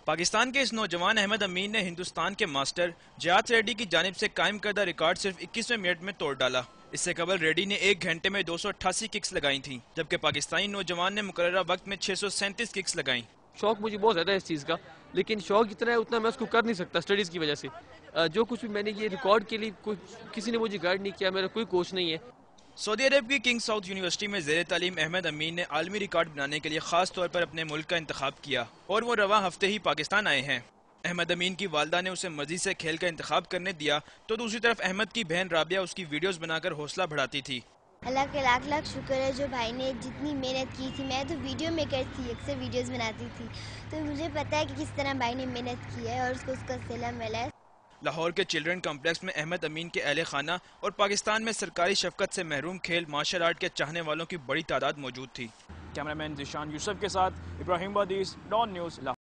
پاکستان کے اس نوجوان احمد امین نے ہندوستان کے ماسٹر جیات ریڈی کی جانب سے قائم کردہ ریکارڈ صرف 21ویں منٹ میں توڑ ڈالا۔ اس سے قبل ریڈی نے ایک گھنٹے میں 288 ککس لگائی تھیں، جبکہ پاکستانی نوجوان نے مقررہ وقت میں 637 ککس لگائیں۔ شوق مجھے بہت زیادہ ہے اس چیز کا، لیکن شوق اتنا ہے اتنا میں اس کو کر نہیں سکتا اسٹڈیز کی وجہ سے۔ جو کچھ بھی میں نے یہ ریکارڈ کے لیے کسی نے مجھے گائیڈ نہیں کیا، میرا کوئی کوچ نہیں ہے۔ سعودی عرب کی کنگ ساؤتھ یونیورسٹی میں زیر تعلیم احمد امین نے عالمی ریکارڈ بنانے کے لیے خاص طور پر اپنے ملک کا انتخاب کیا اور وہ رواں ہفتے ہی پاکستان آئے ہیں۔ احمد امین کی والدہ نے اسے مرضی سے کھیل کا انتخاب کرنے دیا تو دوسری طرف احمد کی بہن رابعہ اس کی ویڈیوز بنا کر حوصلہ بڑھاتی تھی۔ اللہ کا لاکھ لاکھ شکر ہے جو بھائی نے جتنی محنت کی تھی۔ میں تو ویڈیو میکر تھی، اکثر ویڈیوز بناتی تھی، تو مجھے پتا ہے کہ کس طرح بھائی نے محنت کی ہے اور اس کو اس کا صلہ ملا ہے۔ لاہور کے چلڈرن کمپلیکس میں احمد امین کے اہل خانہ اور پاکستان میں سرکاری شفقت سے محروم کھیل مارشل آرٹ کے چاہنے والوں کی بڑی تعداد موجود تھی۔ کیمرہ مین ذیشان یوسف کے ساتھ ابراہیم بادیس، ڈان نیوز لاہور۔